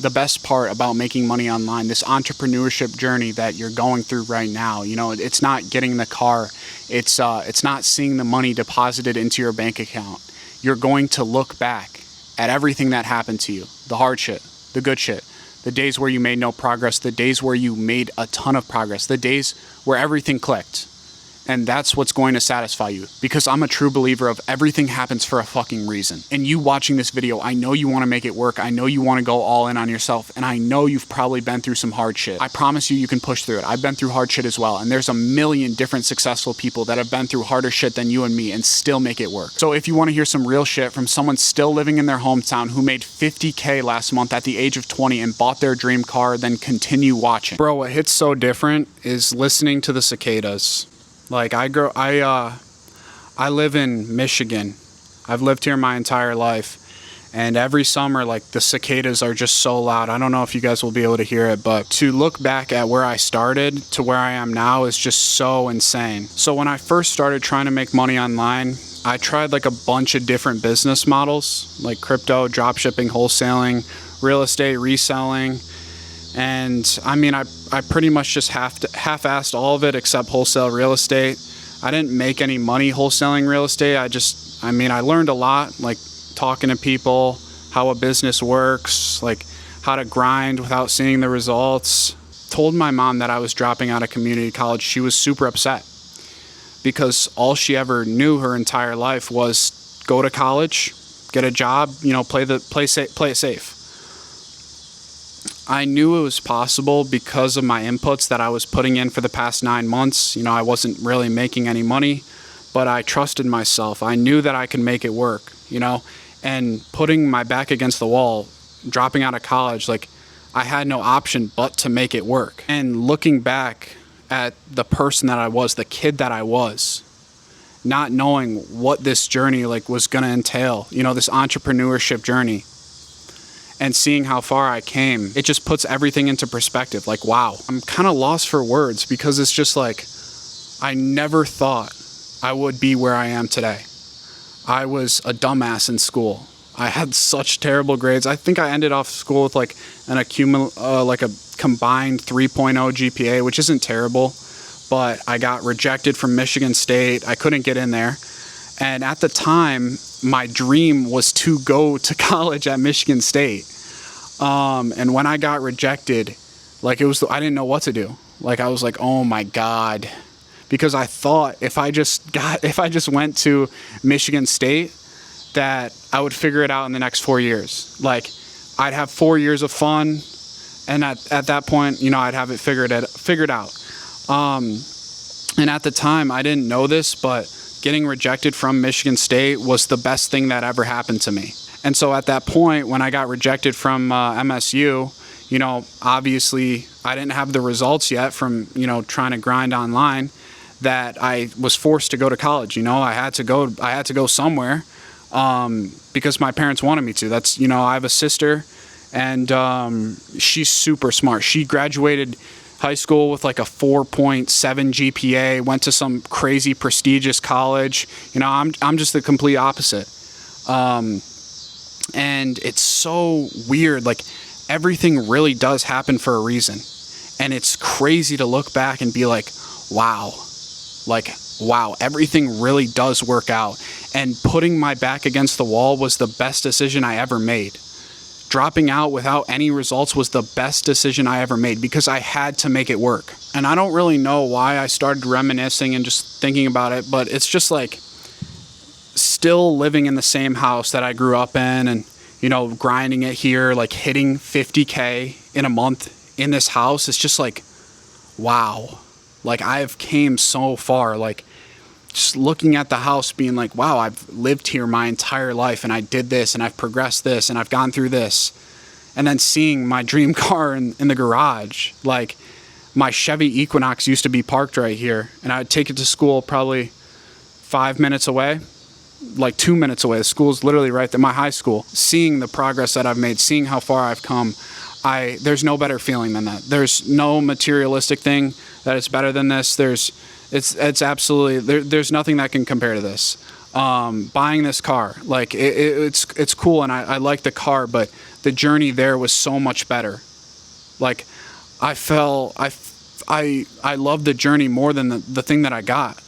the best part about making money online, this entrepreneurship journey that you're going through right now. You know, it's not getting the car. It's not seeing the money deposited into your bank account. You're going to look back at everything that happened to you, the hard shit, the good shit, the days where you made no progress, the days where you made a ton of progress, the days where everything clicked. And that's what's going to satisfy you, because I'm a true believer of everything happens for a fucking reason. And you watching this video, I know you want to make it work. I know you want to go all in on yourself. And I know you've probably been through some hard shit. I promise you, you can push through it. I've been through hard shit as well. And there's a million different successful people that have been through harder shit than you and me and still make it work. So if you want to hear some real shit from someone still living in their hometown who made $50K last month at the age of 20 and bought their dream car, then continue watching. Bro, what hits so different is listening to the cicadas. Like I live in Michigan. I've lived here my entire life. And every summer, like, the cicadas are just so loud. I don't know if you guys will be able to hear it, but to look back at where I started to where I am now is just so insane. So when I first started trying to make money online, I tried like a bunch of different business models, like crypto, drop shipping, wholesaling, real estate, reselling. And I mean, I pretty much just half-assed all of it except wholesale real estate. I didn't make any money wholesaling real estate. I learned a lot, like talking to people, how a business works, like how to grind without seeing the results. Told my mom that I was dropping out of community college. She was super upset because all she ever knew her entire life was go to college, get a job, you know, play it safe. I knew it was possible because of my inputs that I was putting in for the past 9 months. You know, I wasn't really making any money, but I trusted myself. I knew that I could make it work, you know, and putting my back against the wall, dropping out of college, like, I had no option but to make it work. And looking back at the person that I was, the kid that I was, not knowing what this journey like was going to entail, you know, this entrepreneurship journey, and seeing how far I came, it just puts everything into perspective. Like, wow, I'm kind of lost for words because it's just like, I never thought I would be where I am today. I was a dumbass in school. I had such terrible grades. I think I ended off school with like a combined 3.0 GPA, which isn't terrible, but I got rejected from Michigan State. I couldn't get in there. And at the time, my dream was to go to college at Michigan State. And when I got rejected, like, I didn't know what to do. Like, I was like, oh my God. Because I thought if I just went to Michigan State, that I would figure it out in the next 4 years. Like, I'd have 4 years of fun. And at that point, you know, I'd have it figured out. And at the time, I didn't know this, but getting rejected from Michigan State was the best thing that ever happened to me. And so at that point, when I got rejected from MSU, you know, obviously I didn't have the results yet from, you know, trying to grind online, that I was forced to go to college. You know, I had to go somewhere because my parents wanted me to. That's, you know, I have a sister and she's super smart. She graduated high school with like a 4.7 GPA, went to some crazy prestigious college. You know, I'm just the complete opposite. And it's so weird. Like, everything really does happen for a reason. And it's crazy to look back and be like, wow, everything really does work out. And putting my back against the wall was the best decision I ever made. Dropping out without any results was the best decision I ever made because I had to make it work. And I don't really know why I started reminiscing and just thinking about it, but it's just like still living in the same house that I grew up in and, you know, grinding it here, like hitting 50K in a month in this house. It's just like, wow, like I've came so far. Like, just looking at the house being like, wow, I've lived here my entire life and I did this and I've progressed this and I've gone through this. And then seeing my dream car in the garage, like my Chevy Equinox used to be parked right here and I would take it to school probably 5 minutes away, like 2 minutes away. The school's literally right there, my high school. Seeing the progress that I've made, seeing how far I've come, there's no better feeling than that. There's no materialistic thing that is better than this. It's absolutely, there's nothing that can compare to this. buying this car. Like it's cool, and I like the car, but the journey there was so much better. Like I loved the journey more than the thing that I got.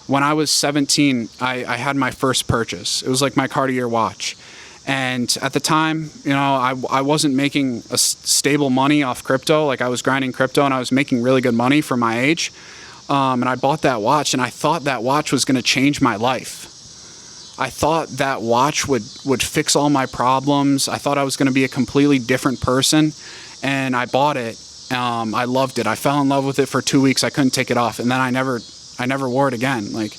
When I was 17, I had my first purchase. It was like my Cartier watch. And at the time, I wasn't making a stable money off crypto. Like I was grinding crypto and I was making really good money for my age. And I bought that watch and I thought that watch was going to change my life. I thought that watch would fix all my problems. I thought I was going to be a completely different person. And I bought it. I loved it. I fell in love with it for 2 weeks. I couldn't take it off. And then I never wore it again. Like,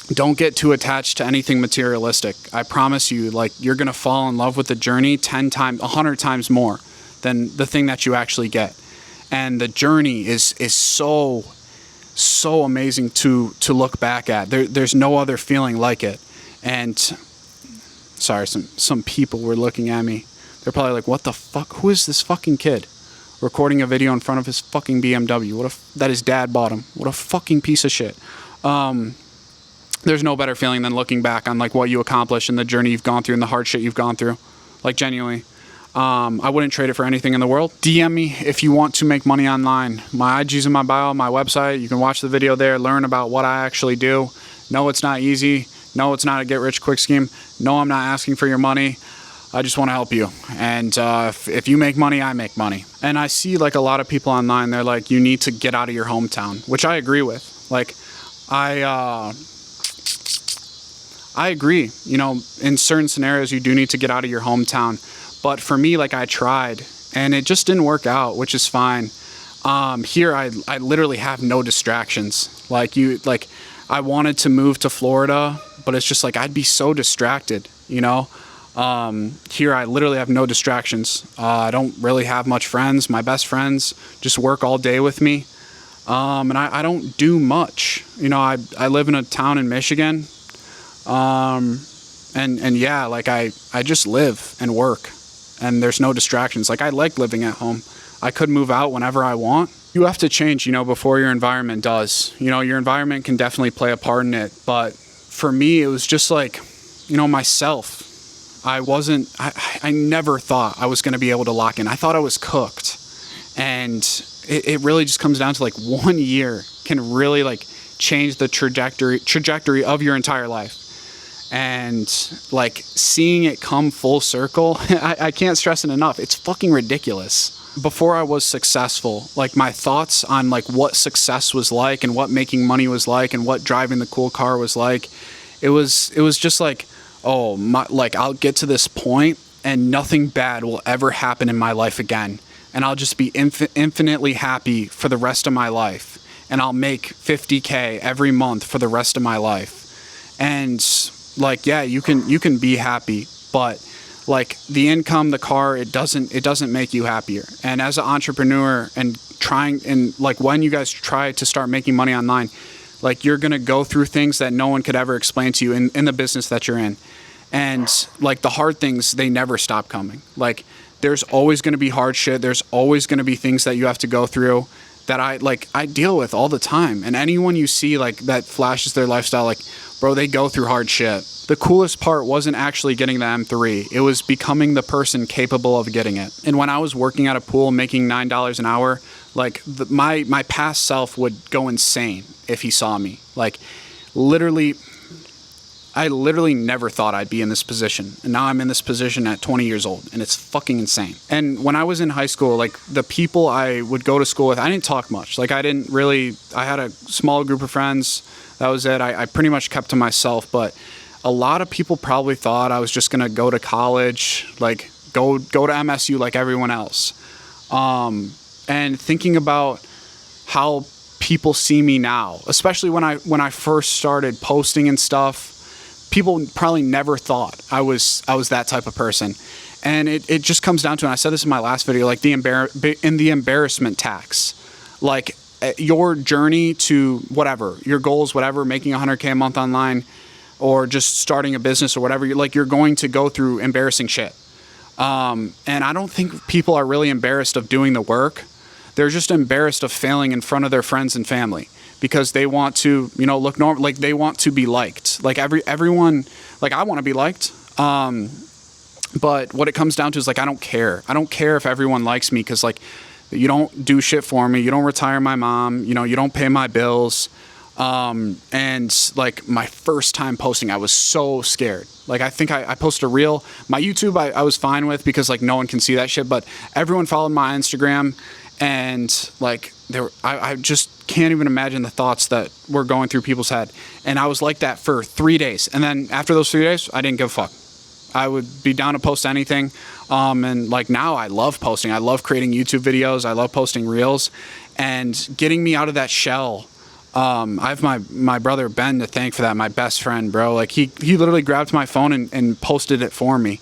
don't get too attached to anything materialistic. I promise you, like, you're going to fall in love with the journey 10 times, 100 times more than the thing that you actually get. And the journey is so amazing to look back at. There's no other feeling like it. And sorry, some people were looking at me. They're probably like, what the fuck? Who is this fucking kid recording a video in front of his fucking BMW? That his dad bought him. What a fucking piece of shit. There's no better feeling than looking back on like what you accomplished and the journey you've gone through and the hard shit you've gone through. Like, genuinely. I wouldn't trade it for anything in the world. DM me if you want to make money online. My IG's in my bio, my website. You can watch the video there, learn about what I actually do. No, it's not easy. No, it's not a get-rich-quick scheme. No, I'm not asking for your money. I just want to help you. And if you make money, I make money. And I see like a lot of people online, they're like, you need to get out of your hometown, which I agree with. Like, I agree. In certain scenarios, you do need to get out of your hometown. But for me, like, I tried and it just didn't work out, which is fine. Here, I literally have no distractions. I wanted to move to Florida, but it's just like, I'd be so distracted, Here, I literally have no distractions. I don't really have much friends. My best friends just work all day with me. And I don't do much. I live in a town in Michigan. And yeah, like I just live and work and there's no distractions. Like, I like living at home. I could move out whenever I want. You have to change, before your environment does. Your environment can definitely play a part in it. But for me, it was just like, myself. I never thought I was going to be able to lock in. I thought I was cooked. And it really just comes down to like 1 year can really like change the trajectory of your entire life. And like seeing it come full circle, I can't stress it enough. It's fucking ridiculous. Before I was successful, like my thoughts on like what success was like and what making money was like and what driving the cool car was like, it was just like, I'll get to this point and nothing bad will ever happen in my life again. And I'll just be infinitely happy for the rest of my life. And I'll make $50K every month for the rest of my life. And like, yeah, you can be happy, but like the income, the car, it doesn't make you happier. And as an entrepreneur and like when you guys try to start making money online, like you're going to go through things that no one could ever explain to you in the business that you're in. And like the hard things, they never stop coming. Like there's always going to be hard shit. There's always going to be things that you have to go through that I deal with all the time. And anyone you see like that flashes their lifestyle, like, bro, they go through hard shit. The coolest part wasn't actually getting the M3. It was becoming the person capable of getting it. And when I was working at a pool making $9 an hour, like my past self would go insane if he saw me. Like I literally never thought I'd be in this position. And now I'm in this position at 20 years old and it's fucking insane. And when I was in high school, like the people I would go to school with, I didn't talk much. Like I had a small group of friends. That was it. I pretty much kept to myself, but a lot of people probably thought I was just going to go to college, like go to MSU like everyone else. And thinking about how people see me now, especially when I first started posting and stuff, people probably never thought I was that type of person. And it just comes down to, and I said this in my last video, like the embarrassment tax. Like your journey to whatever, your goals, whatever, making $100K a month online or just starting a business or whatever, you're going to go through embarrassing shit. And I don't think people are really embarrassed of doing the work. They're just embarrassed of failing in front of their friends and family because they want to, you know, look normal. Like they want to be liked. Like everyone, like I want to be liked. But what it comes down to is like, I don't care. I don't care if everyone likes me, because like you don't do shit for me. You don't retire my mom. You know, you don't pay my bills. And like my first time posting, I was so scared. Like I think I posted a reel. My YouTube I was fine with, because like no one can see that shit, but everyone followed my Instagram, and like I just can't even imagine the thoughts that were going through people's head. And I was like that for 3 days. And then after those 3 days, I didn't give a fuck. I would be down to post anything. And like now I love posting. I love creating YouTube videos. I love posting reels, and getting me out of that shell. I have my brother Ben to thank for that, my best friend, bro. Like he literally grabbed my phone and posted it for me,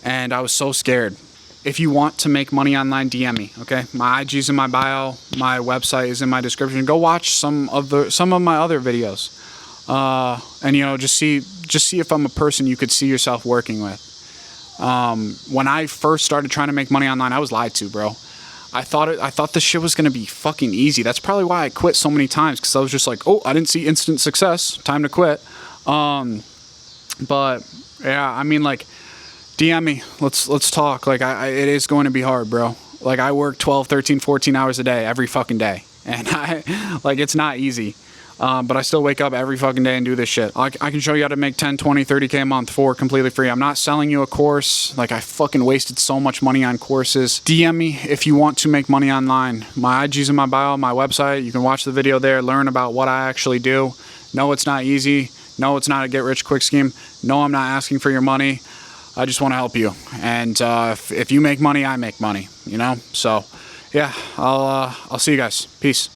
and I was so scared. If you want to make money online, DM me, okay? My IG's in my bio, my website is in my description. Go watch some of my other videos, and you know, just see if I'm a person you could see yourself working with. When I first started trying to make money online, I was lied to, bro. I thought this shit was gonna be fucking easy. That's probably why I quit so many times, because I was just like, oh, I didn't see instant success, time to quit. But yeah, I mean, like, DM me, let's talk. Like it is going to be hard, bro. Like I work 12, 13, 14 hours a day every fucking day, and it's not easy. But I still wake up every fucking day and do this shit. I can show you how to make 10, 20, 30K a month for completely free. I'm not selling you a course. Like I fucking wasted so much money on courses. DM me if you want to make money online. My IG's in my bio, my website. You can watch the video there, learn about what I actually do. No, it's not easy. No, it's not a get rich quick scheme. No, I'm not asking for your money. I just want to help you. And if you make money, I make money, you know? So yeah, I'll see you guys. Peace.